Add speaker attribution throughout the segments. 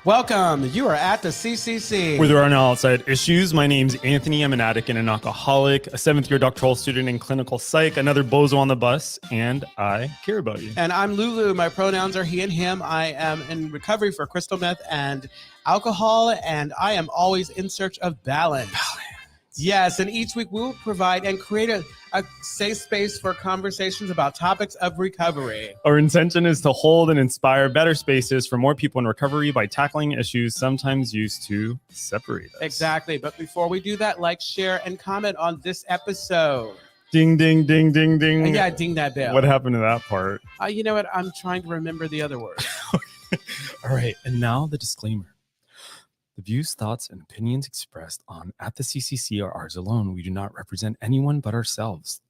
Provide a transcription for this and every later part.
Speaker 1: Welcome. You are at the CCC.
Speaker 2: Where there are no outside issues. My name's Anthony. I'm an addict and an alcoholic, a 7th-year doctoral student in clinical psych, another bozo on the bus, and I care about you.
Speaker 1: And I'm LouiLou. My pronouns are he and him. I am in recovery for crystal meth and alcohol, and I am always in search of balance. Yes, and each week we will provide and create a safe space for conversations about topics of recovery.
Speaker 2: Our intention is to hold and inspire better spaces for more people in recovery by tackling issues sometimes used to separate us.
Speaker 1: Exactly. But before we do that, like, share, and comment on this episode.
Speaker 2: Ding, ding, ding, ding, ding.
Speaker 1: Yeah, ding that bell.
Speaker 2: What happened to that part?
Speaker 1: You know what? I'm trying to remember the other word.
Speaker 2: All right. And now the disclaimer. The views, thoughts, and opinions expressed on At the CCC are ours alone. We do not represent anyone but ourselves.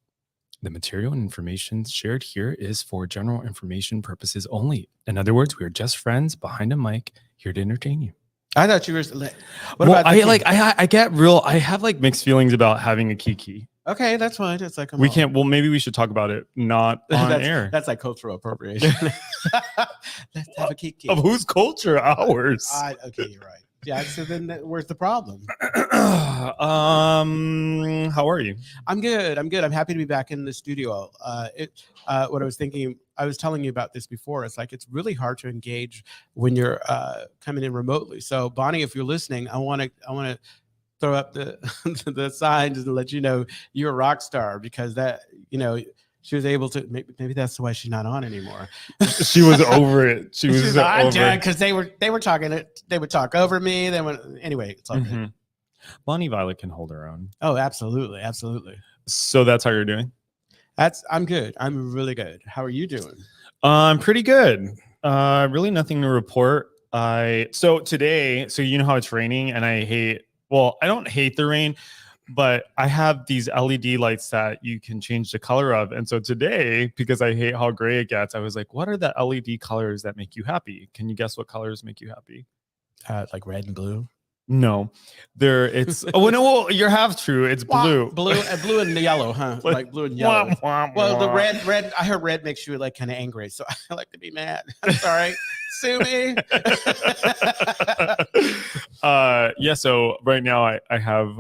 Speaker 2: The material and information shared here is for general information purposes only. In other words, we are just friends behind a mic here to entertain you.
Speaker 1: I thought you were.
Speaker 2: I have like mixed feelings about having a kiki.
Speaker 1: Okay, that's fine. It's like
Speaker 2: we can't. Well, maybe we should talk about it not on air.
Speaker 1: That's like cultural appropriation. Let's have a kiki.
Speaker 2: Of whose culture? Ours.
Speaker 1: Okay, you're right. Yeah, so then where's the problem?
Speaker 2: How are you?
Speaker 1: I'm good. I'm happy to be back in the studio. What I was thinking, I was telling you about this before. It's like it's really hard to engage when you're coming in remotely. So Bonnie, if you're listening, I want to throw up the the signs and let you know you're a rock star, because that, she was able to. Maybe that's why she's not on anymore.
Speaker 2: She was over it. She was over it
Speaker 1: because they were talking. They would talk over me. Anyway. It's all good.
Speaker 2: Bonnie Violet can hold her own.
Speaker 1: Oh, absolutely, absolutely.
Speaker 2: So that's how you're doing?
Speaker 1: I'm good. I'm really good. How are you doing?
Speaker 2: I'm pretty good. Really nothing to report. So today, you know how it's raining, and I don't hate the rain, but I have these LED lights that you can change the color of. And so today, because I hate how gray it gets, I was like, what are the LED colors that make you happy? Can you guess what colors make you happy?
Speaker 1: Like red and blue?
Speaker 2: No, you're half true. It's blue.
Speaker 1: Blue and yellow, huh? Like blue and yellow. Well, the red, I heard red makes you like kind of angry. So I like to be mad. I'm sorry. Sue me.
Speaker 2: Yeah, so right now I have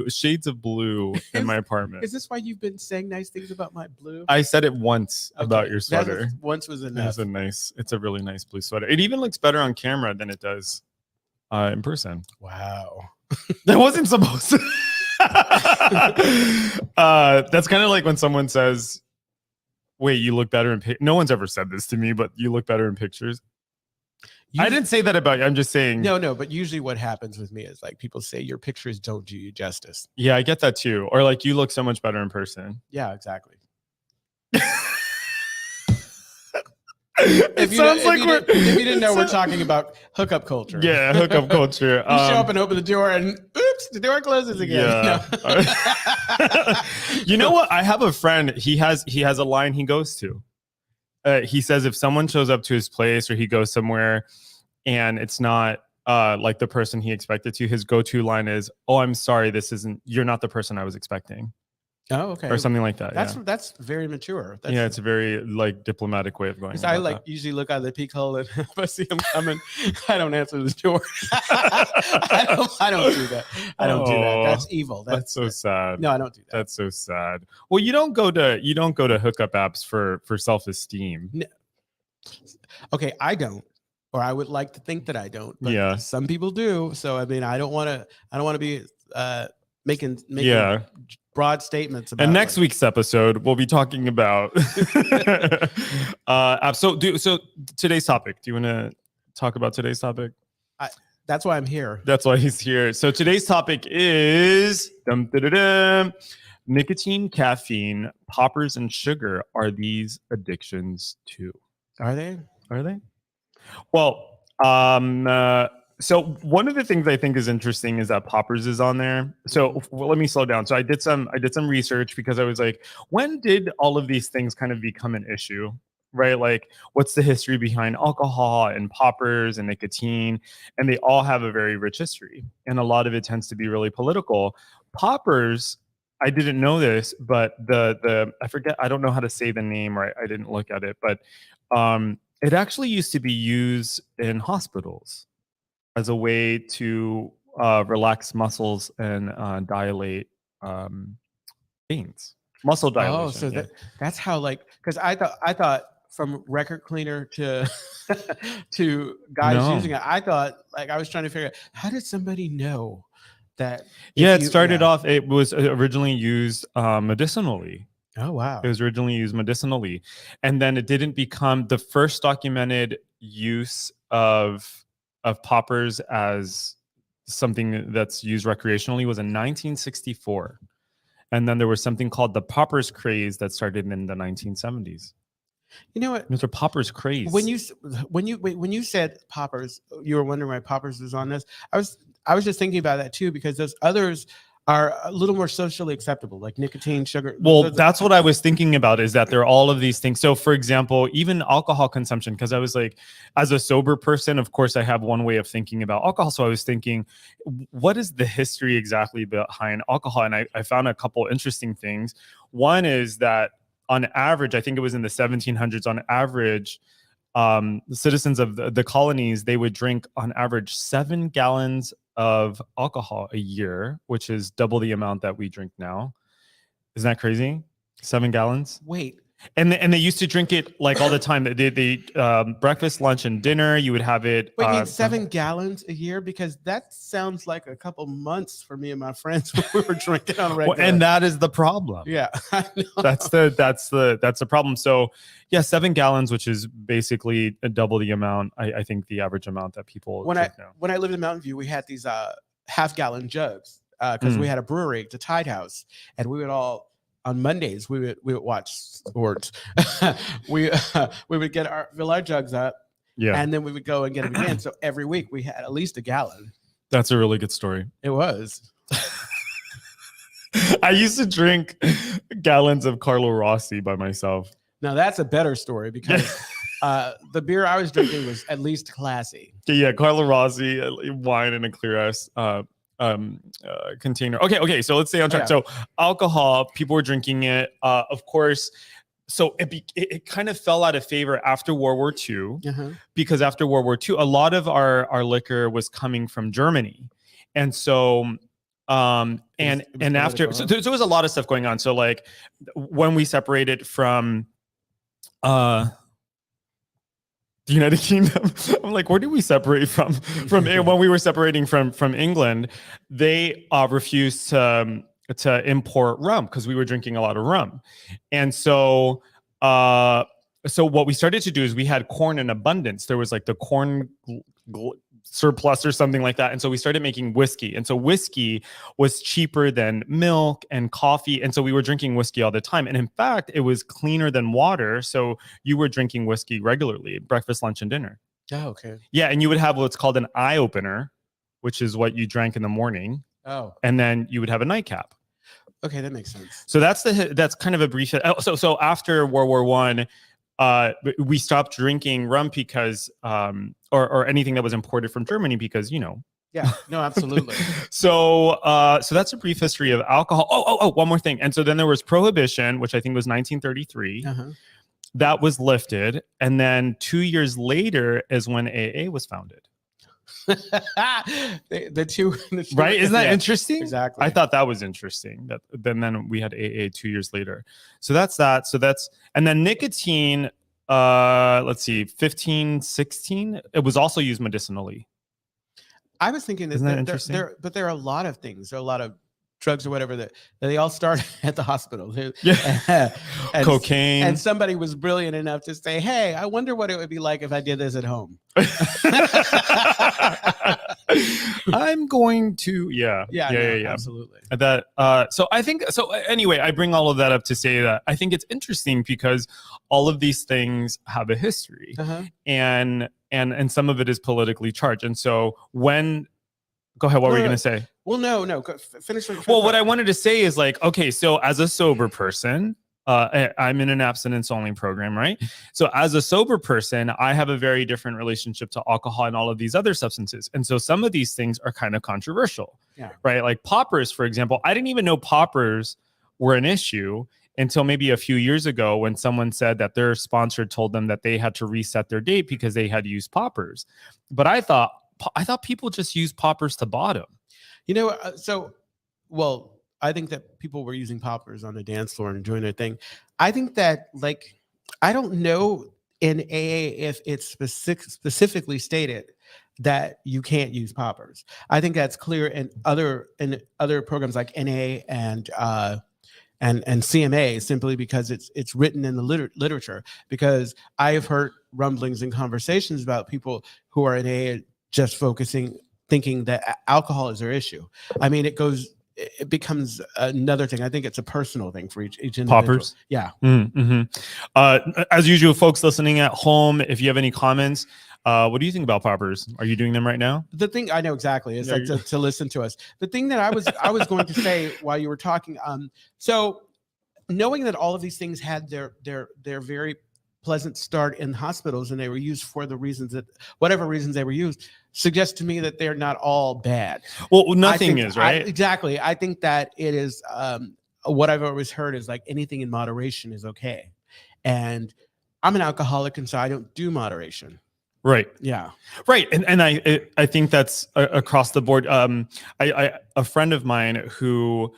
Speaker 2: shades of blue in my apartment.
Speaker 1: Is this why you've been saying nice things about my blue?
Speaker 2: I said it once about your sweater.
Speaker 1: Once was enough.
Speaker 2: It's a really nice blue sweater. It even looks better on camera than it does in person.
Speaker 1: Wow.
Speaker 2: That wasn't supposed to. That's kind of like when someone says, wait, you look better in no one's ever said this to me, but you look better in pictures. I didn't say that about you. I'm just saying.
Speaker 1: No. But usually what happens with me is like people say your pictures don't do you justice.
Speaker 2: Yeah, I get that too. Or like you look so much better in person.
Speaker 1: Yeah, exactly.
Speaker 2: If
Speaker 1: you didn't know, we're talking about hookup culture.
Speaker 2: Yeah, hookup culture.
Speaker 1: You show up and open the door, and oops, the door closes again.
Speaker 2: Yeah. You know what? I have a friend. He has a line he goes to. He says if someone shows up to his place or he goes somewhere, and it's not like the person he expected to, his go-to line is, "Oh, I'm sorry, you're not the person I was expecting."
Speaker 1: Oh, okay.
Speaker 2: Or something like that.
Speaker 1: That's very mature.
Speaker 2: It's a very like diplomatic way of going.
Speaker 1: I usually look out of the peek hole, and if I see him coming, I don't answer the door. I don't do that. I don't do that. That's evil.
Speaker 2: That's so sad.
Speaker 1: No, I don't do that.
Speaker 2: That's so sad. Well, you don't go to hookup apps for self-esteem.
Speaker 1: No. Okay, I don't. Or I would like to think that I don't. But some people do. So I mean, I don't want to be making broad statements about.
Speaker 2: And next week's episode, we'll be talking about So today's topic. Do you want to talk about today's topic?
Speaker 1: That's why I'm here.
Speaker 2: That's why he's here. So today's topic is nicotine, caffeine, poppers, and sugar. Are these addictions too?
Speaker 1: Are they?
Speaker 2: Well, so one of the things I think is interesting is that poppers is on there. So let me slow down. So I did some research, because I was like, when did all of these things kind of become an issue, right? Like, what's the history behind alcohol and poppers and nicotine? And they all have a very rich history, and a lot of it tends to be really political. Poppers, I didn't know this, but I forget, I don't know how to say the name, right? I didn't look at it, but it actually used to be used in hospitals. as a way to relax muscles and dilate veins. Muscle
Speaker 1: Oh,
Speaker 2: dilation.
Speaker 1: so
Speaker 2: Yeah.
Speaker 1: that's how, like, because I thought from record cleaner to to guys using
Speaker 2: No.
Speaker 1: it, I thought, like, I was trying to figure out how did somebody know that
Speaker 2: Yeah,
Speaker 1: if
Speaker 2: it
Speaker 1: you
Speaker 2: started off. It was originally used medicinally.
Speaker 1: Oh
Speaker 2: It
Speaker 1: wow.
Speaker 2: was originally used medicinally, and then it didn't become the first documented use of poppers as something that's used recreationally was in 1964, and then there was something called the poppers craze that started in the 1970s.
Speaker 1: You know what?
Speaker 2: Mr. Poppers craze.
Speaker 1: When you said poppers, you were wondering why poppers was on this. I was just thinking about that too, because those others are a little more socially acceptable, like nicotine, sugar.
Speaker 2: Well, that's what I was thinking about, is that there are all of these things. So, for example, even alcohol consumption, because I was like, as a sober person, of course, I have one way of thinking about alcohol. So I was thinking, what is the history exactly behind alcohol? And I found a couple interesting things. One is that on average, I think it was in the 1700s, on average, the citizens of the colonies, they would drink on average 7 gallons of alcohol a year, which is double the amount that we drink now. Isn't that crazy? 7 gallons.
Speaker 1: Wait,
Speaker 2: And they used to drink it like all the time. They breakfast, lunch, and dinner. You would have it.
Speaker 1: wait, 7 gallons a year? Because that sounds like a couple months for me and my friends when we were drinking on a regular.
Speaker 2: And that is the problem.
Speaker 1: Yeah, I know.
Speaker 2: That's the problem. So yeah, 7 gallons, which is basically double the amount. I think the average amount that people drink now.
Speaker 1: When I lived in Mountain View, we had these half-gallon jugs because we had a brewery, the Tide House, and we would all on Mondays we would watch sports. we would get fill our jugs up,
Speaker 2: Yeah,
Speaker 1: and then we would go and get them again. So every week we had at least a gallon.
Speaker 2: that's a really good story.
Speaker 1: It was.
Speaker 2: I used to drink gallons of Carlo Rossi by myself.
Speaker 1: Now that's a better story because the beer I was drinking was at least classy.
Speaker 2: Yeah, Carlo Rossi, wine in a clear ice container. Okay. So let's stay on track.
Speaker 1: Yeah.
Speaker 2: So alcohol, people were drinking it. Of course, so it kind of fell out of favor after World War II, because after World War II, a lot of our liquor was coming from Germany, and so and after so there was a lot of stuff going on. So like when we separated from the United Kingdom, I'm like, where did we separate from when we were separating from England? They refused to import rum because we were drinking a lot of rum, and so what we started to do is we had corn in abundance. There was like the corn surplus or something like that, and so we started making whiskey, and so whiskey was cheaper than milk and coffee, and so we were drinking whiskey all the time, and in fact it was cleaner than water, so you were drinking whiskey regularly, breakfast, lunch, and dinner.
Speaker 1: Oh, okay.
Speaker 2: Yeah, and you would have what's called an eye opener, which is what you drank in the morning.
Speaker 1: Oh,
Speaker 2: and then you would have a nightcap.
Speaker 1: Okay, that makes sense.
Speaker 2: So that's kind of a brief. So after World War I, we stopped drinking rum because or anything that was imported from Germany because
Speaker 1: Yeah, no, absolutely.
Speaker 2: So that's a brief history of alcohol. Oh, one more thing. And so then there was Prohibition, which I think was 1933. That was lifted, and then 2 years later is when AA was founded.
Speaker 1: the two,
Speaker 2: right? Isn't that interesting?
Speaker 1: Exactly.
Speaker 2: I thought that was interesting. That then we had AA 2 years later. So that's that. And then nicotine. Let's see, 15, 16. It was also used medicinally.
Speaker 1: I was thinking
Speaker 2: Isn't that interesting?
Speaker 1: but there are a lot of things. There are a lot of drugs or whatever that they all start at the hospital.
Speaker 2: Yeah.
Speaker 1: And,
Speaker 2: cocaine.
Speaker 1: And somebody was brilliant enough to say, "Hey, I wonder what it would be like if I did this at home."
Speaker 2: I'm going to yeah,
Speaker 1: absolutely.
Speaker 2: That so I think so. Anyway, I bring all of that up to say that I think it's interesting because all of these things have a history, and some of it is politically charged. And so when go ahead, what were you going to say?
Speaker 1: Well, no, finish.
Speaker 2: Well, what I wanted to say is like, okay, so as a sober person, I'm in an abstinence only program, right? So as a sober person, I have a very different relationship to alcohol and all of these other substances. And so some of these things are kind of controversial, right? Like poppers, for example. I didn't even know poppers were an issue until maybe a few years ago when someone said that their sponsor told them that they had to reset their date because they had used poppers. But I thought I thought people just use poppers to bottom.
Speaker 1: You know, well, I think that people were using poppers on the dance floor and enjoying their thing. I think that, like, I don't know in AA if it's specifically stated that you can't use poppers. I think that's clear in other programs like NA and CMA, simply because it's written in the literature. Because I have heard rumblings and conversations about people who are in AA just thinking that alcohol is their issue. I mean, it becomes another thing. I think it's a personal thing for each individual.
Speaker 2: Poppers.
Speaker 1: Yeah.
Speaker 2: Mm-hmm. As usual, folks listening at home, if you have any comments, what do you think about poppers? Are you doing them right now?
Speaker 1: The thing I know exactly is like to listen to us. The thing that I was going to say while you were talking, so knowing that all of these things had their very pleasant start in hospitals and they were used for the reasons that whatever reasons they were used, suggests to me that they're not all bad.
Speaker 2: Well, nothing is, right?
Speaker 1: Exactly. I think that it is what I've always heard is like anything in moderation is okay. And I'm an alcoholic, and so I don't do moderation.
Speaker 2: Right.
Speaker 1: Yeah.
Speaker 2: Right. And I think that's across the board. A friend of mine who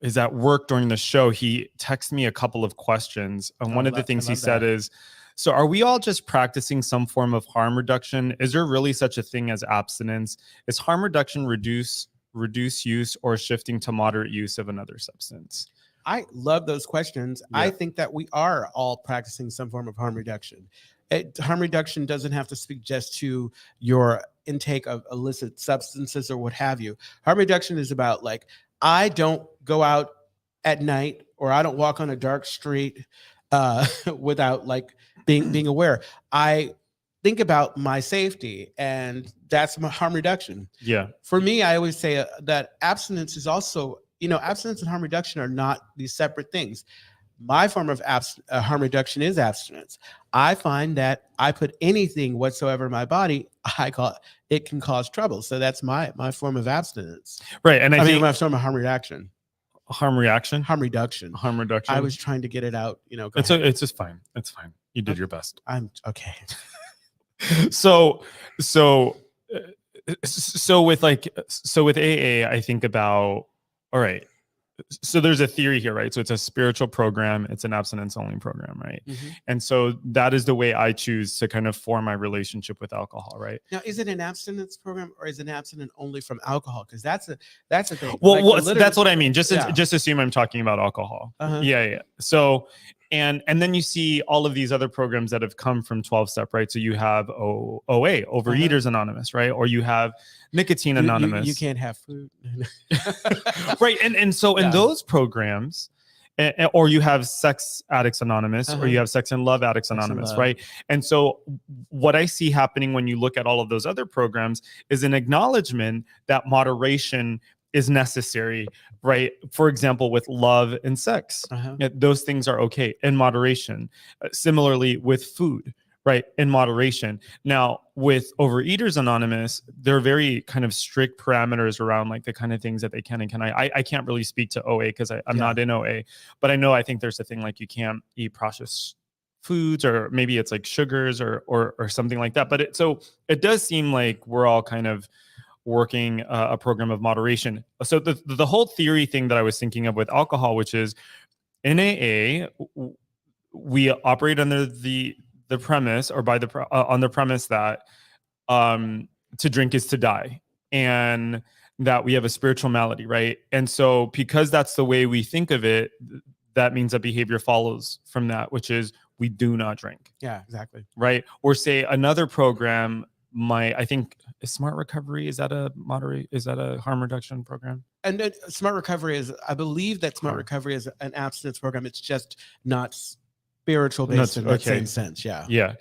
Speaker 2: is at work during the show, he texted me a couple of questions. And one of the things he said is, so are we all just practicing some form of harm reduction? Is there really such a thing as abstinence? Is harm reduction reduce use or shifting to moderate use of another substance?
Speaker 1: I love those questions. Yeah. I think that we are all practicing some form of harm reduction. Harm reduction doesn't have to speak just to your intake of illicit substances or what have you. Harm reduction is about, like, I don't go out at night, or I don't walk on a dark street without like being aware. I think about my safety, and that's my harm reduction.
Speaker 2: Yeah. For
Speaker 1: me, I always say that abstinence is also, abstinence and harm reduction are not these separate things. My form of harm reduction is abstinence. I find that I put anything whatsoever in my body, it can cause trouble. So that's my form of abstinence.
Speaker 2: Right. And I think
Speaker 1: my form of harm reduction.
Speaker 2: Harm reduction.
Speaker 1: I was trying to get it out.
Speaker 2: It's just fine. It's fine. You did your best.
Speaker 1: I'm okay.
Speaker 2: So with AA, I think about, all right. So there's a theory here, right? So it's a spiritual program. It's an abstinence only program, right? Mm-hmm. And so that is the way I choose to kind of form my relationship with alcohol, right?
Speaker 1: Now, is it an abstinence program, or is it abstinent only from alcohol? Because that's a thing.
Speaker 2: Well, that's what I mean. Just assume I'm talking about alcohol. Uh-huh. Yeah. So, and then you see all of these other programs that have come from 12-step, right? So you have OA, Overeaters Anonymous, right? Or you have Nicotine Anonymous.
Speaker 1: You can't have food.
Speaker 2: Right. And so in those programs, or you have Sex Addicts Anonymous, or you have Sex and Love Addicts Anonymous, right? And so what I see happening when you look at all of those other programs is an acknowledgement that moderation is necessary, right? For example, with love and sex, those things are okay in moderation. Similarly with food, right? In moderation. Now with Overeaters Anonymous, there are very kind of strict parameters around like the kind of things that they can and cannot. I can't really speak to OA because I'm not in OA, but I think there's a thing like you can't eat processed foods, or maybe it's like sugars or something like that. But it does seem like we're all kind of working a program of moderation. So the whole theory thing that I was thinking of with alcohol, which is in AA, we operate under the premise, or by on the premise that to drink is to die, and that we have a spiritual malady, right? And so because that's the way we think of it, that means that behavior follows from that, which is we do not drink.
Speaker 1: Yeah, exactly.
Speaker 2: Right. Or say another program, I think Smart Recovery, is that a harm reduction program?
Speaker 1: And then Smart Recovery I believe that Smart Recovery is an abstinence program. It's just not spiritual based in that same sense. Yeah.
Speaker 2: Yeah.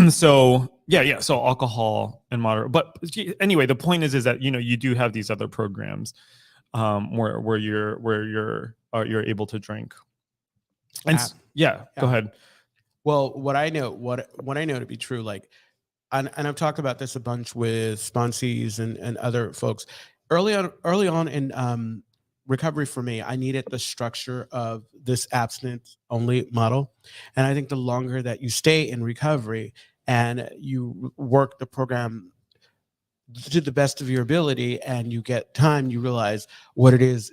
Speaker 2: So alcohol and moderate. But anyway, the point is that you do have these other programs where you're able to drink. And go ahead.
Speaker 1: Well, what I know to be true, like, and I've talked about this a bunch with sponsees and other folks. Early on in recovery for me, I needed the structure of this abstinence only model, and I think the longer that you stay in recovery, and you work the program to the best of your ability, and you get time, you realize what it is,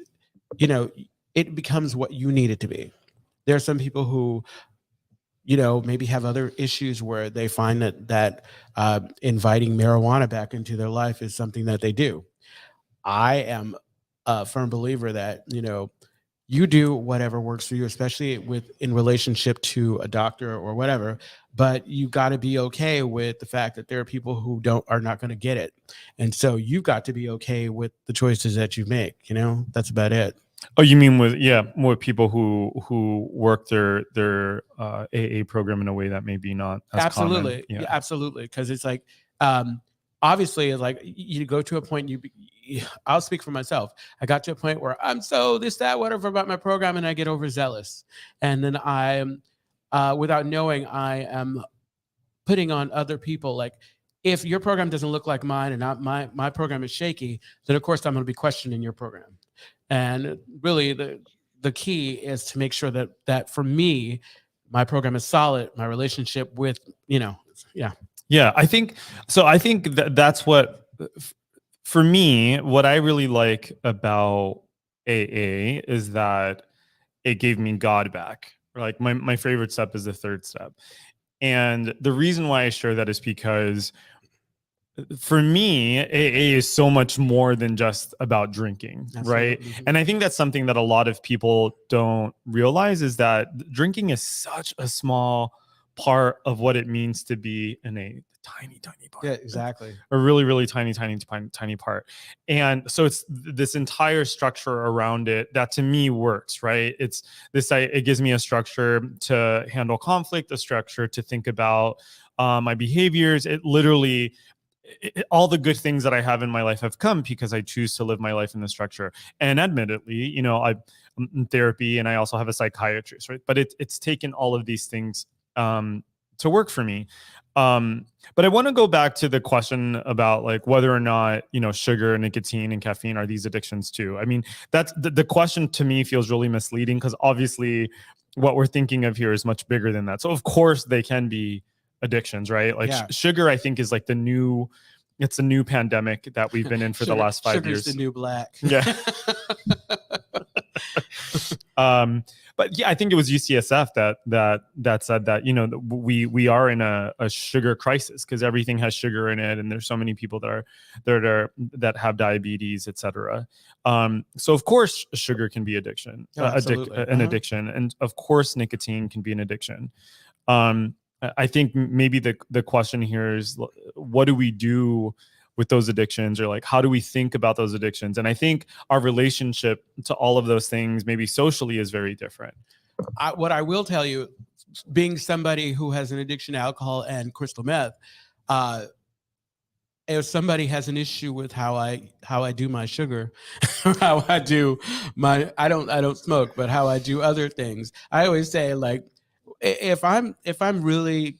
Speaker 1: you know, it becomes what you need it to be. There are some people who, you know, maybe have other issues where they find that inviting marijuana back into their life is something that they do. I am a firm believer that, you know, you do whatever works for you, especially with in relationship to a doctor or whatever. But you got to be okay with the fact that there are people who are not going to get it, and so you've got to be okay with the choices that you make. You know, that's about it.
Speaker 2: Oh, you mean with more people who work their AA program in a way that maybe not as
Speaker 1: Absolutely.
Speaker 2: common.
Speaker 1: Yeah, absolutely. Because it's like, obviously, it's like you go to a point. I'll speak for myself. I got to a point where I'm so this, that, whatever about my program, and I get overzealous, and then I'm, without knowing, I am putting on other people. Like, if your program doesn't look like mine, and not my program is shaky, then of course I'm going to be questioning your program. And really, the key is to make sure that for me, my program is solid. My relationship with, you know,
Speaker 2: Yeah, I think so. I think that's what, for me, what I really like about AA is that it gave me God back. Like my favorite step is the third step. And the reason why I share that is because for me, AA is so much more than just about drinking, right?
Speaker 1: absolutely.
Speaker 2: And I think that's something that a lot of people don't realize, is that drinking is such a small part of what it means to be in a tiny part.
Speaker 1: Yeah, exactly.
Speaker 2: A really, really tiny part. And so it's this entire structure around it that to me works, right? It's this, it gives me a structure to handle conflict, a structure to think about my behaviors. It literally, all the good things that I have in my life have come because I choose to live my life in the structure. And admittedly, you know, I'm in therapy and I also have a psychiatrist, right? But it's taken all of these things to work for me. But I want to go back to the question about like whether or not, you know, sugar, nicotine, and caffeine are these addictions too. I mean, that's the question to me feels really misleading, because obviously what we're thinking of here is much bigger than that. So of course they can be addictions, right? Like
Speaker 1: Yeah.
Speaker 2: sugar, I think, is like it's a new pandemic that we've been in for the last 5 years.
Speaker 1: Sugar's the new black.
Speaker 2: Yeah. But yeah, I think it was UCSF that said that, you know, we are in a sugar crisis because everything has sugar in it, and there's so many people that have diabetes, etc. So of course sugar can be addiction, an addiction, and of course nicotine can be an addiction. I think maybe the question here is, what do we do with those addictions, or like how do we think about those addictions? And I think our relationship to all of those things, maybe socially, is very different.
Speaker 1: What I will tell you, being somebody who has an addiction to alcohol and crystal meth, if somebody has an issue with how I do my sugar, or how I do my, I don't smoke, but how I do other things, I always say, like, if I'm really,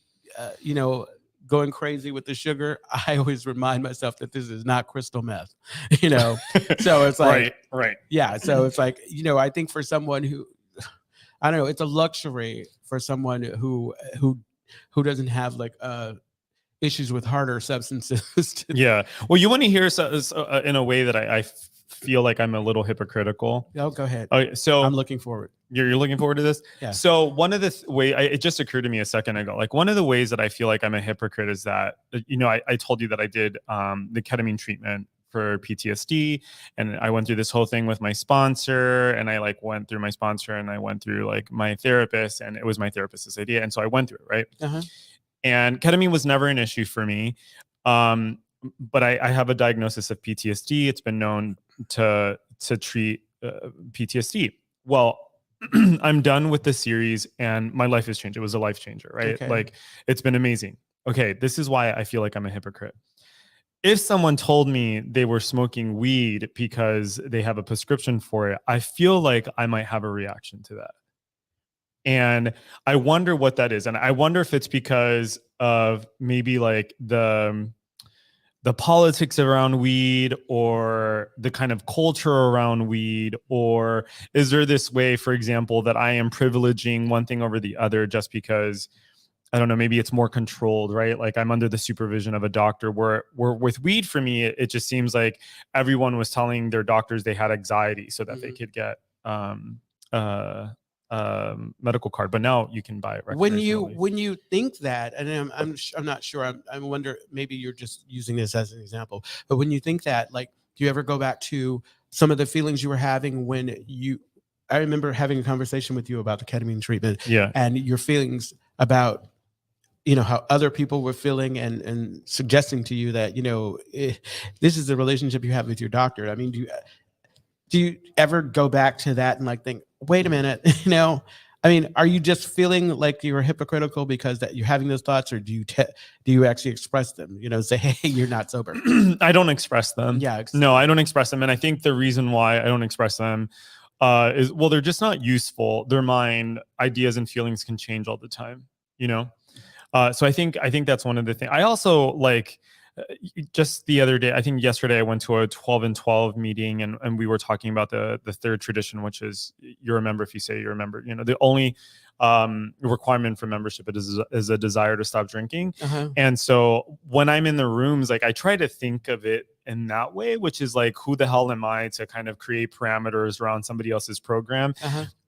Speaker 1: you know, going crazy with the sugar, I always remind myself that this is not crystal meth, you know? So it's like,
Speaker 2: right.
Speaker 1: Yeah. So it's like, you know, I think for someone who, I don't know, it's a luxury for someone who doesn't have like, issues with harder substances.
Speaker 2: Yeah. Well, you want to hear in a way that I feel like I'm a little hypocritical.
Speaker 1: Oh, go ahead.
Speaker 2: Okay, so
Speaker 1: I'm looking forward.
Speaker 2: You're looking forward to this?
Speaker 1: Yeah.
Speaker 2: So one of the it just occurred to me a second ago. Like one of the ways that I feel like I'm a hypocrite is that, you know, I told you that I did the ketamine treatment for PTSD, and I went through this whole thing with my sponsor, and I like went through my sponsor, and I went through like my therapist, and it was my therapist's idea, and so I went through it, right?
Speaker 1: Uh-huh.
Speaker 2: And ketamine was never an issue for me. But I have a diagnosis of PTSD. It's been known to treat PTSD. Well, I'm done with the series and my life has changed. It was a life changer, right?
Speaker 1: Okay.
Speaker 2: Like it's been amazing. Okay, this is why I feel like I'm a hypocrite. If someone told me they were smoking weed because they have a prescription for it, I feel like I might have a reaction to that. And I wonder what that is. And I wonder if it's because of maybe like the politics around weed, or the kind of culture around weed, or is there this way, for example, that I am privileging one thing over the other just because I don't know, maybe it's more controlled, right? Like I'm under the supervision of a doctor, where with weed for me, it just seems like everyone was telling their doctors they had anxiety so that they could get uh medical card, but now you can buy it recreationally.
Speaker 1: When you think that, and I'm not sure, I wonder, maybe you're just using this as an example, but when you think that, like, do you ever go back to some of the feelings you were having when you, I remember having a conversation with you about the ketamine treatment,
Speaker 2: Yeah.
Speaker 1: and your feelings about, you know, how other people were feeling, and suggesting to you that, you know, this is the relationship you have with your doctor. I mean, do you ever go back to that and like think, wait a minute, you know, I mean, are you just feeling like you're hypocritical because that you're having those thoughts, or do you actually express them? You know, say, hey, you're not sober.
Speaker 2: I don't express them.
Speaker 1: Yeah.
Speaker 2: No, I don't express them. And I think the reason why I don't express them is, well, they're just not useful. Their mind, ideas and feelings can change all the time, you know? So I think that's one of the things. I also like, just the other day, I think yesterday, I went to a 12 and 12 meeting, and we were talking about the third tradition, which is you're a member if you say you're a member. You know, the only requirement for membership is a desire to stop drinking. And so when I'm in the rooms, like I try to think of it in that way, which is like, who the hell am I to kind of create parameters around somebody else's program?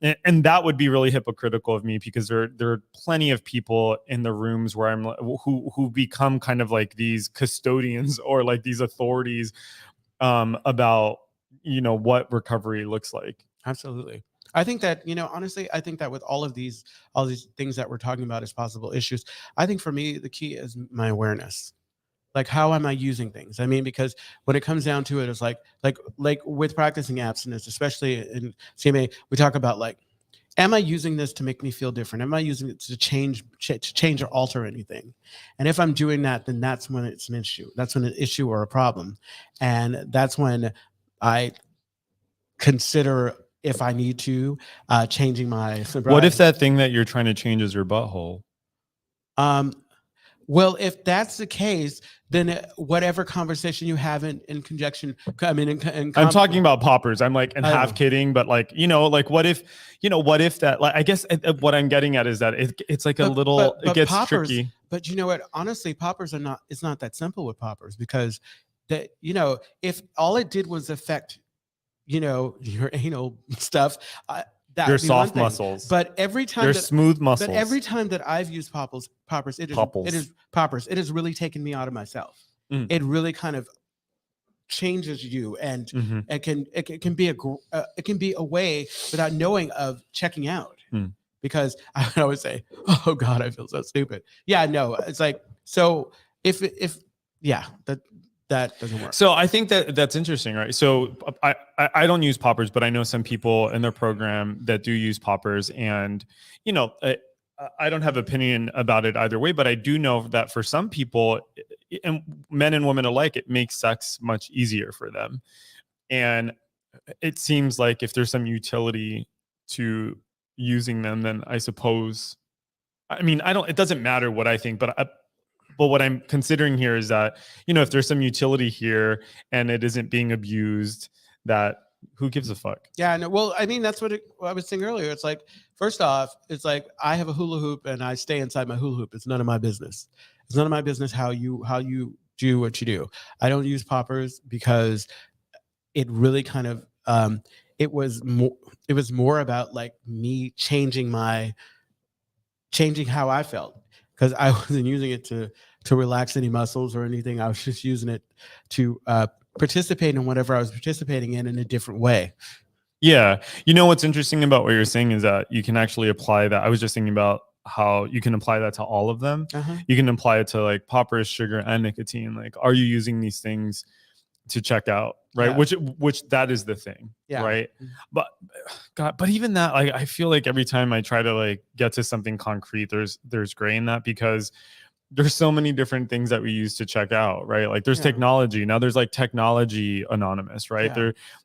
Speaker 2: And that would be really hypocritical of me, because there are plenty of people in the rooms where I'm who become kind of like these custodians or like these authorities about, you know, what recovery looks like.
Speaker 1: Absolutely. I think that, you know, honestly, I think that with all these things that we're talking about as possible issues, I think for me, the key is my awareness. Like, how am I using things? I mean, because when it comes down to it, it's like with practicing abstinence, especially in CMA, we talk about like, am I using this to make me feel different? Am I using it to change or alter anything? And if I'm doing that, then that's when it's an issue. That's when an issue or a problem. And that's when I consider if I need to changing my sobriety.
Speaker 2: What if that thing that you're trying to change is your butthole?
Speaker 1: Well, if that's the case, then whatever conversation you have in conjunction, I mean,
Speaker 2: I'm talking about poppers. I'm like, and half kidding, but like, you know, like what if that, like, I guess what I'm getting at is that it's like it gets
Speaker 1: poppers,
Speaker 2: tricky.
Speaker 1: But you know what? Honestly, poppers it's not that simple with poppers, because that, you know, if all it did was affect, you know, your anal stuff,
Speaker 2: your soft muscles,
Speaker 1: but every time
Speaker 2: your smooth muscles.
Speaker 1: But every time that I've used poppers, it has really taken me out of myself. It really kind of changes you, and it can be a way without knowing of checking out. Because I would always say, "Oh God, I feel so stupid." Yeah, no, it's like, so if that doesn't work.
Speaker 2: So I think that's interesting, right? So I don't use poppers, but I know some people in their program that do use poppers, and you know, I don't have opinion about it either way, but I do know that for some people, and men and women alike, it makes sex much easier for them. And it seems like if there's some utility to using them, then I suppose, I mean, it doesn't matter what I think, but what I'm considering here is that, you know, if there's some utility here and it isn't being abused, that who gives a fuck?
Speaker 1: Yeah, no, well, I mean, that's what I was saying earlier. It's like, first off, it's like I have a hula hoop and I stay inside my hula hoop. It's none of my business. It's none of my business how you do what you do. I don't use poppers because it really kind of it was more about like me changing how I felt, because I wasn't using it to relax any muscles or anything. I was just using it to participate in whatever I was participating in a different way.
Speaker 2: Yeah. You know, what's interesting about what you're saying is that you can actually apply that. I was just thinking about how you can apply that to all of them. You can apply it to like poppers, sugar, and nicotine. Like, are you using these things to check out? Right. Yeah. Which that is the thing. Yeah. Right. But God, but even that, like, I feel like every time I try to like get to something concrete, there's gray in that, because there's so many different things that we use to check out, right? Like there's technology. Now there's like Technology Anonymous, right?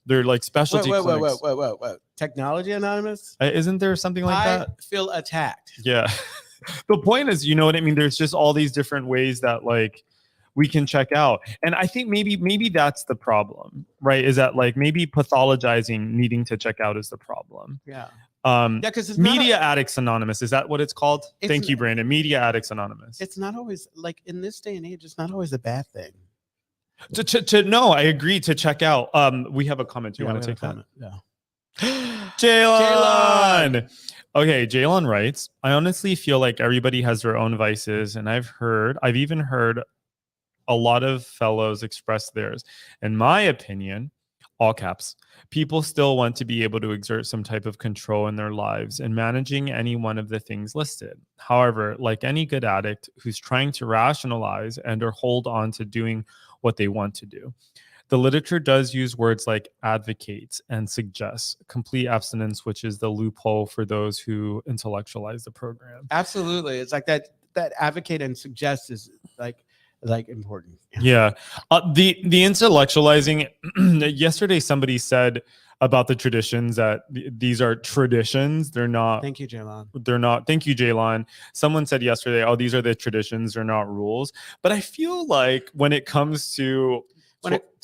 Speaker 2: They're like specialty clinics.
Speaker 1: Whoa. Technology Anonymous?
Speaker 2: Isn't there something like that?
Speaker 1: I feel attacked.
Speaker 2: Yeah. The point is, you know what I mean? There's just all these different ways that like we can check out. And I think maybe that's the problem, right? Is that like maybe pathologizing needing to check out is the problem.
Speaker 1: Yeah. because it's
Speaker 2: Media Addicts Anonymous. Is that what it's called? Thank you, Brandon. Media Addicts Anonymous.
Speaker 1: It's not always like in this day and age, it's not always a bad thing.
Speaker 2: No, I agree to check out. We have a comment. Do you want to take that?
Speaker 1: Yeah.
Speaker 2: Jaylon. Okay, Jaylon writes, I honestly feel like everybody has their own vices, and I've even heard a lot of fellows express theirs. In my opinion, all caps, people still want to be able to exert some type of control in their lives and managing any one of the things listed. However, like any good addict who's trying to rationalize and or hold on to doing what they want to do, the literature does use words like advocates and suggests complete abstinence, which is the loophole for those who intellectualize the program.
Speaker 1: Absolutely. It's like that advocate and suggest is like important.
Speaker 2: Yeah. The intellectualizing, yesterday somebody said about the traditions that these are traditions. They're not.
Speaker 1: Thank you, Jaylon.
Speaker 2: They're not. Thank you, Jaylon. Someone said yesterday, oh, these are the traditions. They're not rules. But I feel like when it comes to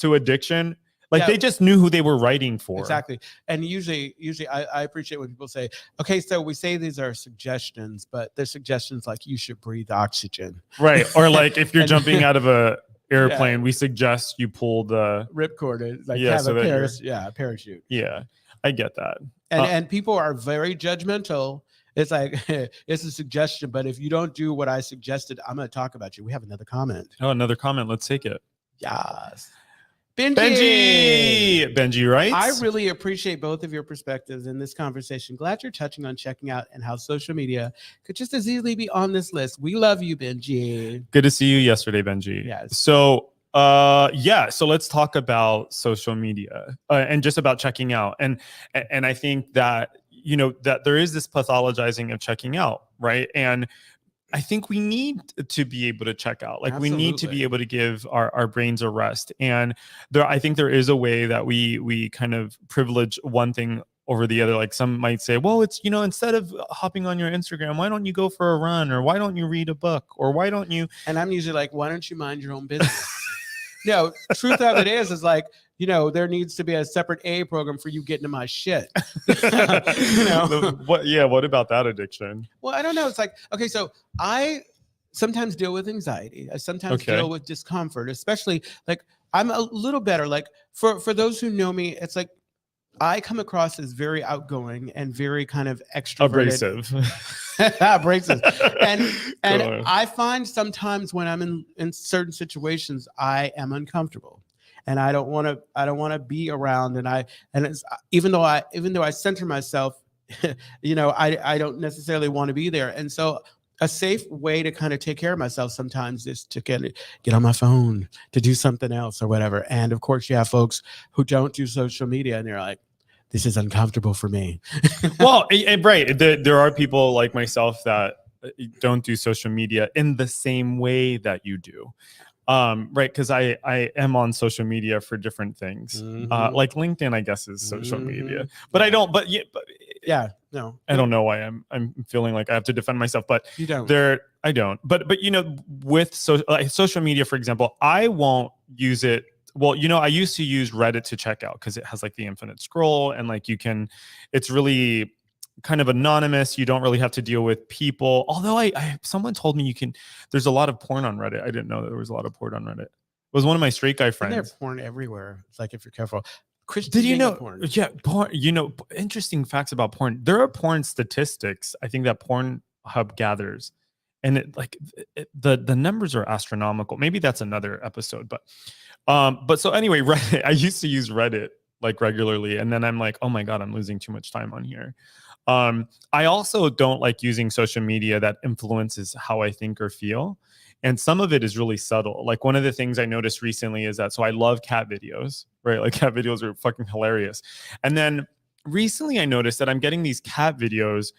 Speaker 2: addiction, like they just knew who they were writing for.
Speaker 1: Exactly. And usually I appreciate when people say, okay, so we say these are suggestions, but they're suggestions like you should breathe oxygen.
Speaker 2: Right. Or like if you're jumping out of a airplane, we suggest you pull the
Speaker 1: ripcord, like have a parachute.
Speaker 2: Yeah, I get that.
Speaker 1: And people are very judgmental. It's like, it's a suggestion, but if you don't do what I suggested, I'm going to talk about you. We have another comment.
Speaker 2: Oh, another comment. Let's take it.
Speaker 1: Yes.
Speaker 2: Benji writes,
Speaker 1: I really appreciate both of your perspectives in this conversation. Glad you're touching on checking out and how social media could just as easily be on this list. We love you, Benji.
Speaker 2: Good to see you yesterday, Benji.
Speaker 1: Yes.
Speaker 2: So so let's talk about social media and just about checking out. And I think that, that there is this pathologizing of checking out, right? And I think we need to be able to check out. Like we need to be able to give our brains a rest. And I think there is a way that we kind of privilege one thing over the other. Like some might say, well, it's, instead of hopping on your Instagram, why don't you go for a run? Or why don't you read a book? Or why don't you?
Speaker 1: And I'm usually like, why don't you mind your own business? Truth of it is like, there needs to be a separate A program for you getting to my shit.
Speaker 2: What about that addiction?
Speaker 1: Well, I don't know. It's like, okay, so I sometimes deal with anxiety. I sometimes deal with discomfort, especially like I'm a little better. Like for those who know me, it's like I come across as very outgoing and very kind of extroverted. Abrasive. And I find sometimes when I'm in certain situations, I am uncomfortable. And I don't want to be around. And it's, even though I center myself, I don't necessarily want to be there. And so a safe way to kind of take care of myself sometimes is to get on my phone, to do something else or whatever. And of course, you have folks who don't do social media and they're like, this is uncomfortable for me.
Speaker 2: Well, right. There are people like myself that don't do social media in the same way that you do. Right, because I am on social media for different things. Like LinkedIn, I guess, is social media, but I don't. But
Speaker 1: no,
Speaker 2: I don't know why I'm feeling like I have to defend myself. But
Speaker 1: you don't.
Speaker 2: I don't. But with social media, for example, I won't use it. Well, I used to use Reddit to check out because it has like the infinite scroll and like it's really kind of anonymous. You don't really have to deal with people. Although someone told me there's a lot of porn on Reddit. I didn't know that there was a lot of porn on Reddit. It was one of my straight guy friends.
Speaker 1: There's porn everywhere. It's like, if you're careful.
Speaker 2: Did you know? Porn. Yeah, porn. Interesting facts about porn. There are porn statistics. I think that Pornhub gathers, and the numbers are astronomical. Maybe that's another episode. But so anyway, Reddit. I used to use Reddit like regularly, and then I'm like, oh my god, I'm losing too much time on here. I also don't like using social media that influences how I think or feel. And some of it is really subtle. Like one of the things I noticed recently is that, so I love cat videos, right? Like cat videos are fucking hilarious. And then recently I noticed that I'm getting these cat videos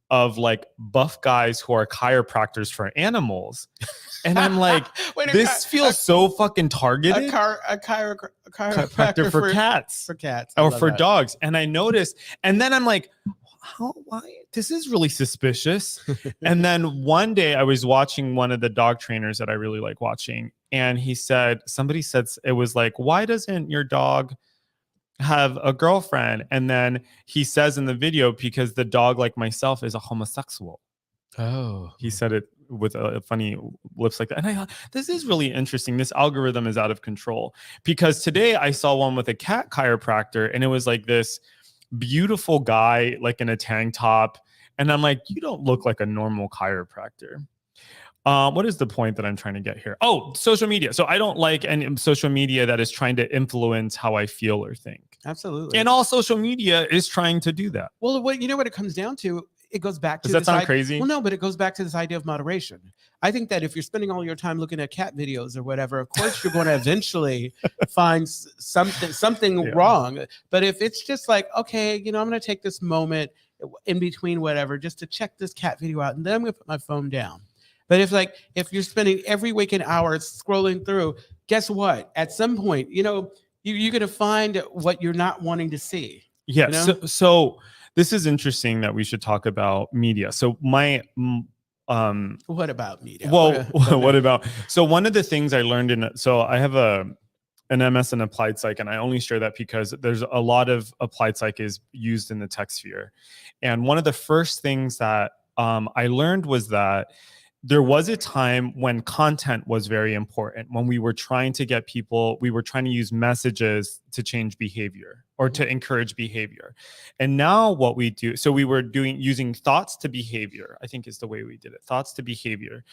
Speaker 2: of like buff guys who are chiropractors for animals. And I'm like, this feels so fucking targeted.
Speaker 1: A chiropractor
Speaker 2: for cats.
Speaker 1: For cats.
Speaker 2: Or for dogs. And I noticed, and then I'm like, why? This is really suspicious. And then one day I was watching one of the dog trainers that I really like watching. And somebody said, it was like, why doesn't your dog have a girlfriend. And then he says in the video, because the dog, like myself, is a homosexual.
Speaker 1: Oh,
Speaker 2: He said it with a funny lips like that. And I thought, this is really interesting. This algorithm is out of control. Because today I saw one with a cat chiropractor, and it was like this beautiful guy, like in a tank top. And I'm like, you don't look like a normal chiropractor. What is the point that I'm trying to get here? Oh, social media. So I don't like any social media that is trying to influence how I feel or think.
Speaker 1: absolutely.
Speaker 2: And all social media is trying to do that.
Speaker 1: Well, what you know what it comes down to? It goes back to
Speaker 2: Does that
Speaker 1: this
Speaker 2: sound crazy?
Speaker 1: Well, no, but it goes back to this idea of moderation. I think that if you're spending all your time looking at cat videos or whatever, of course you're going to eventually find something wrong. But if it's just like, okay, you know, I'm going to take this moment in between whatever just to check this cat video out, and then I'm going to put my phone down. But if you're spending every waking hour scrolling through, guess what? At some point, you know, you're going to find what you're not wanting to see.
Speaker 2: Yeah.
Speaker 1: You know?
Speaker 2: So this is interesting that we should talk about media. So
Speaker 1: What about media?
Speaker 2: well, what about, so one of the things I learned so I have an MS in applied psych, and I only share that because there's a lot of applied psych is used in the tech sphere. And one of the first things that I learned was that there was a time when content was very important, when we were trying to get people, we were trying to use messages to change behavior or to encourage behavior. And now what we do, so we were using thoughts to behavior, I think is the way we did it, thoughts to behavior.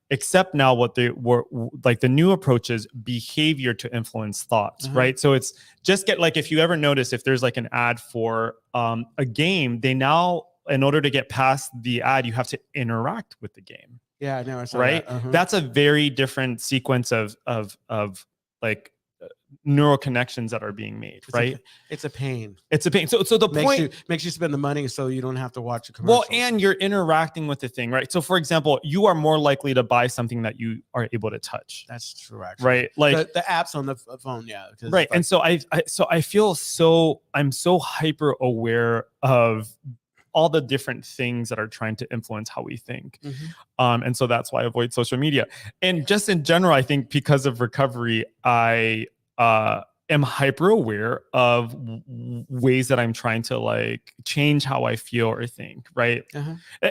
Speaker 2: Except now what they were like, the new approach is behavior to influence thoughts, right? So it's just like, if you ever notice, if there's like an ad for a game, they now, in order to get past the ad, you have to interact with the game.
Speaker 1: Yeah, no, I saw
Speaker 2: right.
Speaker 1: that.
Speaker 2: That's a very different sequence of like neural connections that are being made, right?
Speaker 1: It's a pain.
Speaker 2: It's a pain. So the point
Speaker 1: makes you spend the money so you don't have to watch a commercial.
Speaker 2: Well, and you're interacting with the thing, right? So for example, you are more likely to buy something that you are able to touch.
Speaker 1: That's true, actually.
Speaker 2: Right? Like
Speaker 1: the apps on the phone, yeah.
Speaker 2: Right. And so I feel I'm so hyper aware of all the different things that are trying to influence how we think. And so that's why I avoid social media. And just in general, I think because of recovery, I am hyper aware of ways that I'm trying to like change how I feel or think, right?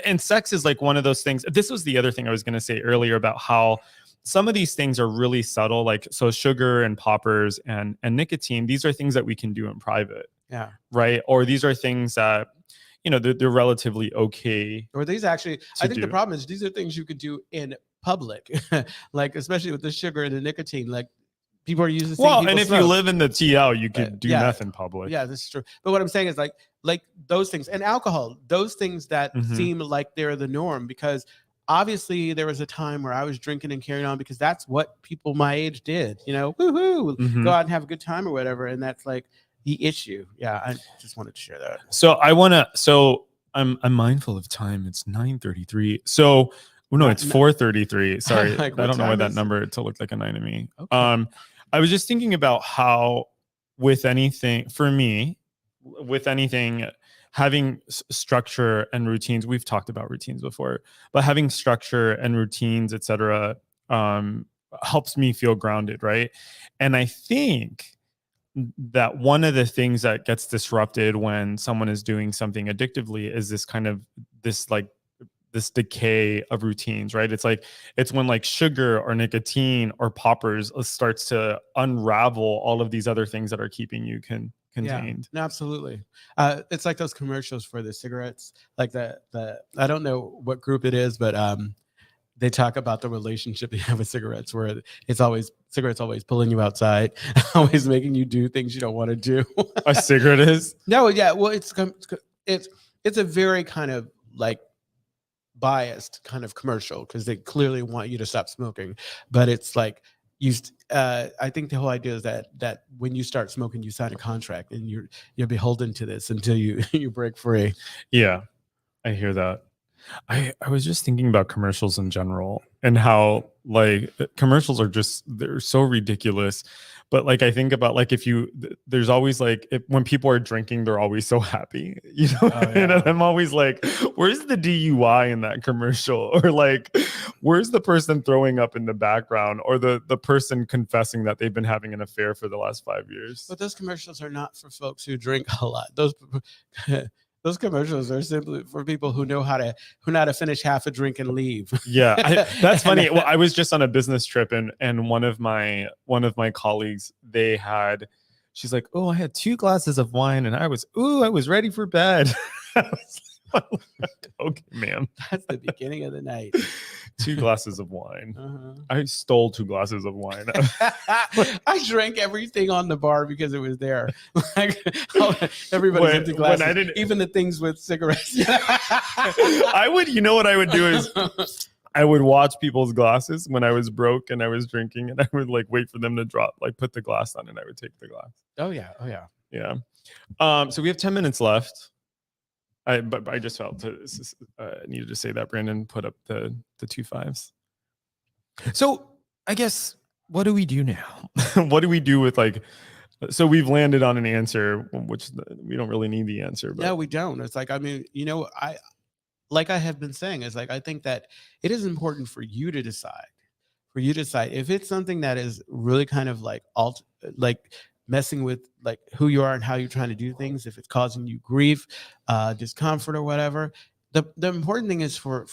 Speaker 2: And sex is like one of those things. This was the other thing I was going to say earlier about how some of these things are really subtle, like so sugar and poppers and nicotine, these are things that we can do in private.
Speaker 1: Yeah.
Speaker 2: Right. Or these are things that, you know, they're relatively okay.
Speaker 1: Or these actually, I think the problem is these are things you could do in public, like especially with the sugar and the nicotine, like people are using.
Speaker 2: Well, and if you live in the TL, you could do meth in public.
Speaker 1: Yeah, this is true. But what I'm saying is like those things and alcohol, those things that seem like they're the norm, because obviously there was a time where I was drinking and carrying on because that's what people my age did, you know, woohoo, go out and have a good time or whatever. And that's like the issue. Yeah, I just wanted to share that.
Speaker 2: So I'm mindful of time. It's 9:33. So no, it's 4:33. Sorry,
Speaker 1: like,
Speaker 2: I don't know why that number it looked like a 9 to me.
Speaker 1: Okay.
Speaker 2: I was just thinking about how with anything, for me, with anything, having structure and routines. We've talked about routines before, but having structure and routines, etc., helps me feel grounded, right? And I think that one of the things that gets disrupted when someone is doing something addictively is this kind of this decay of routines, right? It's when like sugar or nicotine or poppers starts to unravel all of these other things that are keeping you contained.
Speaker 1: Yeah, no, absolutely. It's like those commercials for the cigarettes, like the I don't know what group it is, but they talk about the relationship they have with cigarettes, where cigarettes always pulling you outside, always making you do things you don't want to do.
Speaker 2: A cigarette is?
Speaker 1: No, yeah. Well, it's a very kind of like biased kind of commercial because they clearly want you to stop smoking, but it's like I think the whole idea is that when you start smoking, you sign a contract and you're beholden to this until you break free.
Speaker 2: Yeah, I hear that. I was just thinking about commercials in general and how like commercials are they're so ridiculous, but like I think about like if you there's always like when people are drinking, they're always so happy, you know.
Speaker 1: Oh,
Speaker 2: And
Speaker 1: yeah.
Speaker 2: I'm always like, where's the DUI in that commercial, or like where's the person throwing up in the background, or the person confessing that they've been having an affair for the last 5 years.
Speaker 1: But those commercials are not for folks who drink a lot. Those commercials are simply for people who know how to finish half a drink and leave.
Speaker 2: Yeah, that's funny. Well, I was just on a business trip, and one of my colleagues, she's like, oh, I had 2 glasses of wine, and I was ready for bed. I was like, okay, ma'am.
Speaker 1: That's the beginning of the night.
Speaker 2: 2 glasses of wine.
Speaker 1: Uh-huh.
Speaker 2: I stole 2 glasses of wine.
Speaker 1: I drank everything on the bar because it was there. Like everybody's empty glasses, even the things with cigarettes.
Speaker 2: You know what I would do is I would watch people's glasses when I was broke and I was drinking, and I would like wait for them to drop, like put the glass on, and I would take the glass.
Speaker 1: Oh yeah.
Speaker 2: Yeah. So we have 10 minutes left. But I just felt needed to say that. Brandon put up the 2 5s. So I guess, what do we do now? What do we do with like? So we've landed on an answer, which we don't really need the answer. But.
Speaker 1: No, we don't. It's like, I mean, like I have been saying, it's like I think that it is important for you to decide. If it's something that is really kind of like messing with like who you are and how you're trying to do things, if it's causing you grief, discomfort, or whatever, the important thing is for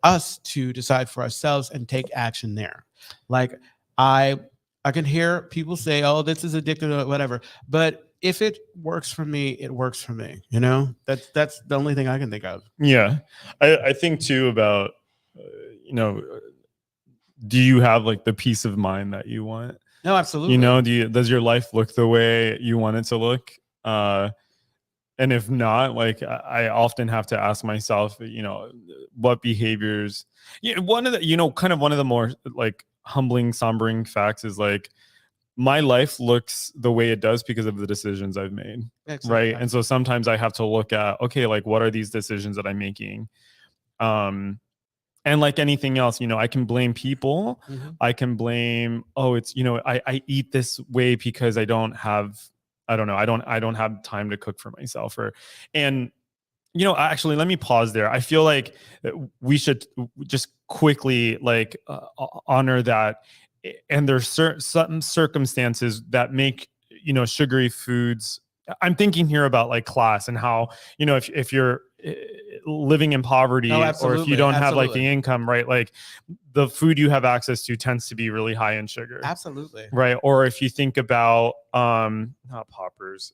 Speaker 1: us to decide for ourselves and take action there. Like I can hear people say, oh, this is addictive or whatever, but if it works for me, it works for me. You know, that's the only thing I can think of.
Speaker 2: Yeah, I think too about do you have like the peace of mind that you want?
Speaker 1: No, absolutely.
Speaker 2: You know, does your life look the way you want it to look? And if not, like I often have to ask myself, what behaviors, one of the more like humbling, sombering facts is like my life looks the way it does because of the decisions I've made. Exactly. Right. And so sometimes I have to look at, okay, like what are these decisions that I'm making? And like anything else, I can blame people. Mm-hmm. I can blame, I eat this way because I don't have time to cook for myself, actually, let me pause there. I feel like we should just quickly like honor that. And there's certain circumstances that make, sugary foods. I'm thinking here about like class and how, if you're living in poverty, or if you don't have like the income, right? Like the food you have access to tends to be really high in sugar.
Speaker 1: Absolutely.
Speaker 2: Right. Or if you think about, not poppers,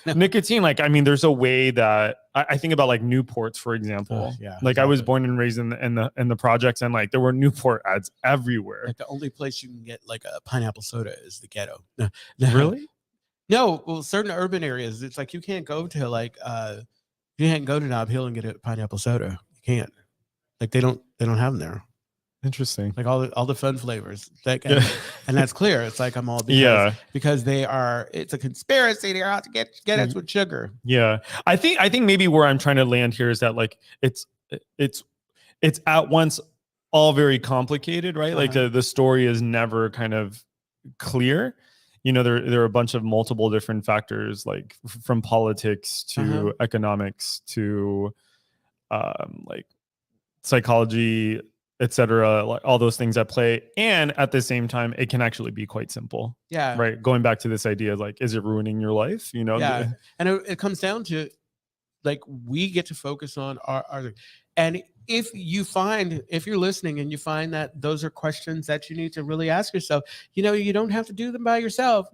Speaker 2: nicotine, like, I mean, there's a way that I think about like Newports, for example.
Speaker 1: Yeah.
Speaker 2: Like exactly. I was born and raised in the projects, and like there were Newport ads everywhere.
Speaker 1: Like the only place you can get like a pineapple soda is the ghetto.
Speaker 2: Really?
Speaker 1: No, well, certain urban areas, it's like you can't go to you can't go to Nob Hill and get a pineapple soda. You can't. Like they don't have them there.
Speaker 2: Interesting.
Speaker 1: Like all the fun flavors. Like, and that's clear. It's like I'm all because it's a conspiracy. They're out to get us with sugar.
Speaker 2: Yeah. I think maybe where I'm trying to land here is that like it's at once all very complicated, right? Like the story is never kind of clear. There are a bunch of multiple different factors, like from politics to economics to like psychology, etc., like all those things at play. And at the same time, it can actually be quite simple.
Speaker 1: Yeah. Right.
Speaker 2: Going back to this idea of like, is it ruining your life?
Speaker 1: Yeah. And it comes down to like, we get to focus on our and if you're listening and you find that those are questions that you need to really ask yourself, you don't have to do them by yourself.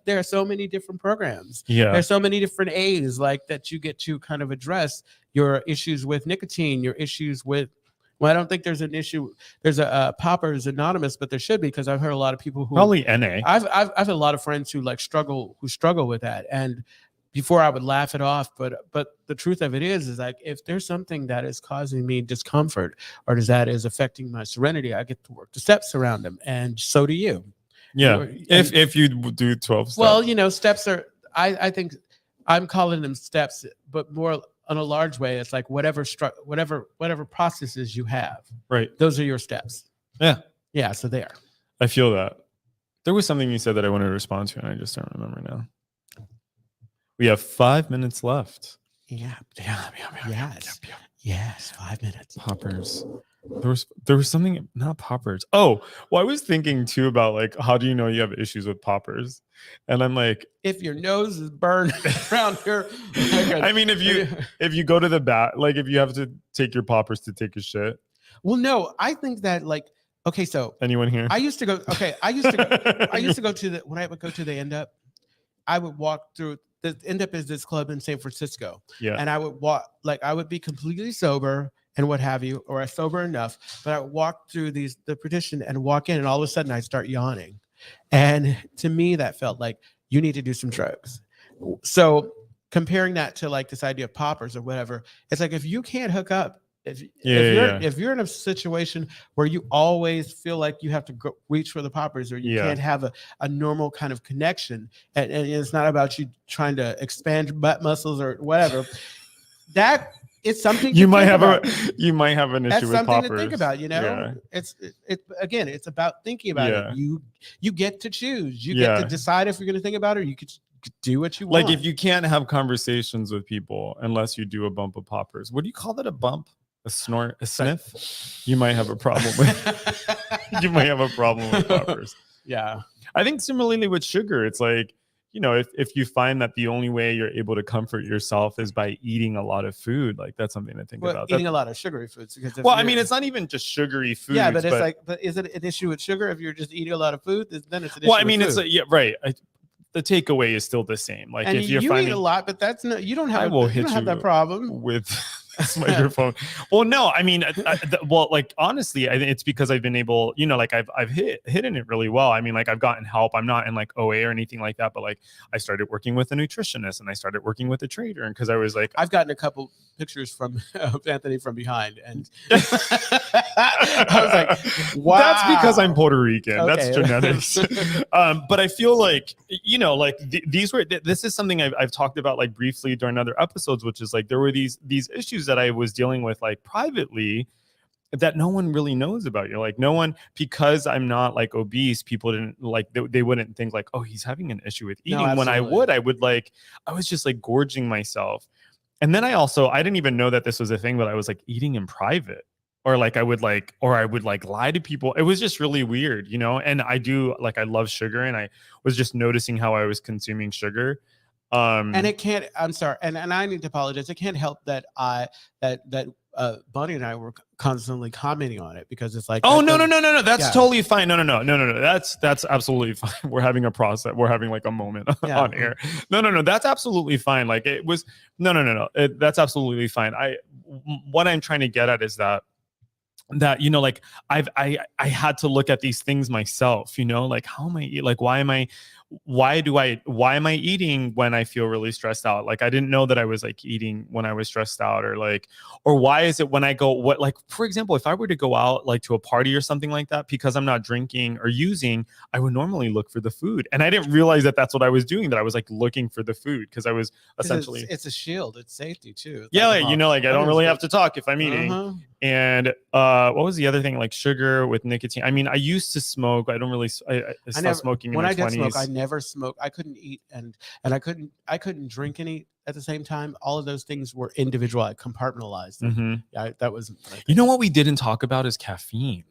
Speaker 1: There are so many different programs.
Speaker 2: Yeah.
Speaker 1: There's so many different A's like that you get to kind of address your issues with nicotine, your issues with, well, I don't think there's an issue. There's a Poppers Anonymous, but there should be, because I've heard a lot of people who
Speaker 2: probably NA.
Speaker 1: I've had a lot of friends who struggle with that. And before I would laugh it off, but the truth of it is like, if there's something that is causing me discomfort or that is affecting my serenity, I get to work the steps around them, and so do you.
Speaker 2: Yeah, if you do 12 steps.
Speaker 1: Well, steps are. I think I'm calling them steps, but more on a large way, it's like whatever processes you have.
Speaker 2: Right.
Speaker 1: Those are your steps.
Speaker 2: Yeah.
Speaker 1: Yeah. So there.
Speaker 2: I feel that. There was something you said that I wanted to respond to, and I just don't remember now. We have 5 minutes left.
Speaker 1: Yeah. Yes. 5 minutes.
Speaker 2: Poppers. There was something, not poppers. Oh, well, I was thinking too about like, how do you know you have issues with poppers? And I'm like,
Speaker 1: if your nose is burned around here,
Speaker 2: I mean, if you go to the bat, like if you have to take your poppers to take a shit.
Speaker 1: Well, no, I think that like, okay, so
Speaker 2: anyone here?
Speaker 1: I used to go to the, when I would go to the End Up, I would walk through. The End Up is this club in San Francisco.
Speaker 2: Yeah.
Speaker 1: And I would walk, like I would be completely sober and what have you, or sober enough, but I would walk through the partition and walk in, and all of a sudden I'd start yawning. And to me, that felt like you need to do some drugs. So comparing that to like this idea of poppers or whatever, it's like if you can't hook up, if you're in a situation where you always feel like you have to go reach for the poppers, or you can't have a normal kind of connection, and it's not about you trying to expand your butt muscles or whatever, that it's something
Speaker 2: you might have an issue with poppers.
Speaker 1: That's something to think about, you know. It's again, it's about thinking about it. You get to choose. You get to decide if you're going to think about it, or you could do what you want.
Speaker 2: Like if you can't have conversations with people unless you do a bump of poppers, what do you call that? A bump? A snort? A sniff? You might have a problem with you might have a problem with poppers.
Speaker 1: Yeah.
Speaker 2: I think similarly with sugar, it's like, you know, if you find that the only way you're able to comfort yourself is by eating a lot of food, like that's something to think about.
Speaker 1: Eating a lot of sugary foods. Because
Speaker 2: I mean, it's not even just sugary foods.
Speaker 1: Yeah, but it's like, but is it an issue with sugar if you're just eating a lot of food? Then it's an issue.
Speaker 2: Well, I mean, it's right. The takeaway is still the same. Like
Speaker 1: and
Speaker 2: if you're
Speaker 1: eat a lot, but that's no, you don't have. You don't have that problem
Speaker 2: with this microphone. Well, no, I mean, well, like honestly, I think it's because I've been able, you know, like I've hidden it really well. I mean, like I've gotten help. I'm not in like OA or anything like that, but like I started working with a nutritionist and I started working with a trader, and because I was like,
Speaker 1: I've gotten a couple pictures from Anthony from behind, and I was like, wow,
Speaker 2: that's because I'm Puerto Rican.
Speaker 1: Okay.
Speaker 2: That's genetics. But I feel like, you know, like this is something I've talked about like briefly during other episodes, which is like there were these issues that I was dealing with like privately that no one really knows about. You're like, no one, because I'm not like obese, people didn't like, they wouldn't think like, oh, he's having an issue with eating.
Speaker 1: No,
Speaker 2: when I would like, I was just like gorging myself. And then I didn't even know that this was a thing, but I was like eating in private, or like I would like lie to people. It was just really weird, you know? And I love sugar, and I was just noticing how I was consuming sugar.
Speaker 1: And it can't, I'm sorry. And I need to apologize. It can't help that Bonnie and I were constantly commenting on it, because it's like,
Speaker 2: oh, no. That's totally fine. No. That's absolutely fine. We're having a process. We're having like a moment on air. No. That's absolutely fine. Like it was, no. That's absolutely fine. What I'm trying to get at is that, you know, like I had to look at these things myself, you know, like how am I eating? Like, why am I eating when I feel really stressed out? Like, I didn't know that I was like eating when I was stressed out, or why is it when I go, like, for example, if I were to go out like to a party or something like that, because I'm not drinking or using, I would normally look for the food. And I didn't realize that that's what I was doing, that I was like looking for the food, because I was essentially,
Speaker 1: it's a shield. It's safety too.
Speaker 2: It's like, you know, like I don't really have to talk if I'm eating. And what was the other thing? Like sugar with nicotine. I mean, I used to smoke. I stopped smoking in my 20s. When I did smoke,
Speaker 1: I never smoked. I couldn't eat and I couldn't drink any at the same time. All of those things were individual. I compartmentalized them.
Speaker 2: Mm-hmm.
Speaker 1: Yeah, that was.
Speaker 2: You know what we didn't talk about is caffeine,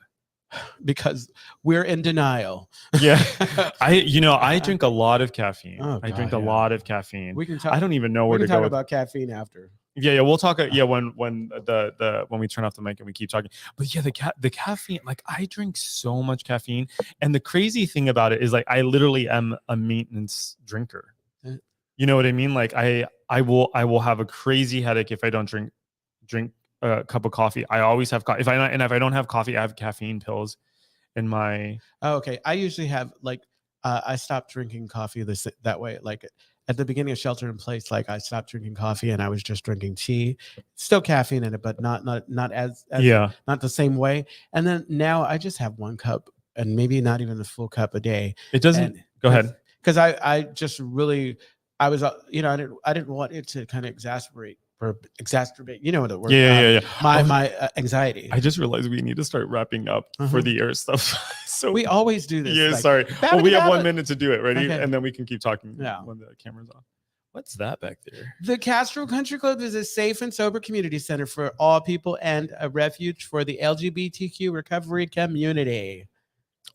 Speaker 1: because we're in denial.
Speaker 2: Yeah, I drink a lot of caffeine. I drink a lot of caffeine.
Speaker 1: We can talk.
Speaker 2: I don't even know where to go.
Speaker 1: We can talk about caffeine after.
Speaker 2: Yeah, we'll talk. Yeah, when we turn off the mic and we keep talking. But yeah, the caffeine. Like I drink so much caffeine, and the crazy thing about it is like I literally am a maintenance drinker. You know what I mean? Like I will have a crazy headache if I don't drink a cup of coffee. I always have coffee. If I don't have coffee, I have caffeine pills in my.
Speaker 1: Oh, okay. I usually have like I stopped drinking coffee that way. Like at the beginning of shelter in place, like I stopped drinking coffee and I was just drinking tea. Still caffeine in it, but not as not the same way. And then now I just have 1 cup, and maybe not even a full cup a day.
Speaker 2: It doesn't. Go ahead.
Speaker 1: Because I just really, I was, you know, I didn't want it to kind of exacerbate or exacerbate. You know what the word?
Speaker 2: Yeah.
Speaker 1: My anxiety.
Speaker 2: I just realized we need to start wrapping up for the air stuff. So
Speaker 1: we always do this.
Speaker 2: Yeah,
Speaker 1: like,
Speaker 2: sorry. Well, we have 1 minute to do it. Ready?
Speaker 1: Okay.
Speaker 2: And then we can keep talking
Speaker 1: Yeah.
Speaker 2: when the camera's off. What's that back there?
Speaker 1: The Castro Country Club is a safe and sober community center for all people and a refuge for the LGBTQ recovery community.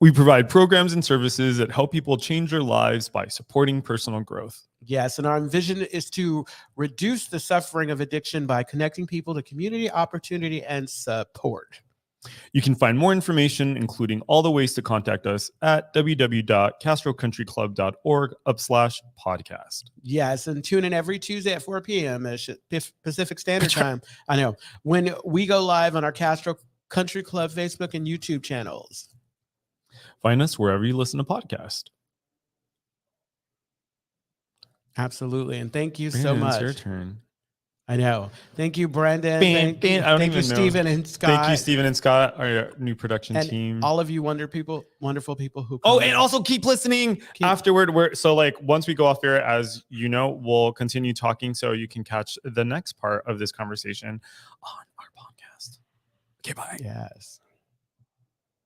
Speaker 2: We provide programs and services that help people change their lives by supporting personal growth.
Speaker 1: Yes, and our vision is to reduce the suffering of addiction by connecting people to community, opportunity, and support.
Speaker 2: You can find more information, including all the ways to contact us, at www.castrocountryclub.org/podcast.
Speaker 1: Yes, and tune in every Tuesday at 4 p.m. Pacific Standard Time. I know, when we go live on our Castro Country Club Facebook and YouTube channels.
Speaker 2: Find us wherever you listen to podcasts.
Speaker 1: Absolutely, and thank you so much.
Speaker 2: It's your turn.
Speaker 1: I know. Thank you, Brendan.
Speaker 2: Thank you,
Speaker 1: Stephen and Scott.
Speaker 2: Thank you, Stephen and Scott, our new production
Speaker 1: and
Speaker 2: team.
Speaker 1: all of you wonderful people who.
Speaker 2: Oh, and also keep listening afterward. Once we go off air, as you know, we'll continue talking, so you can catch the next part of this conversation on our podcast. Okay, bye.
Speaker 1: Yes.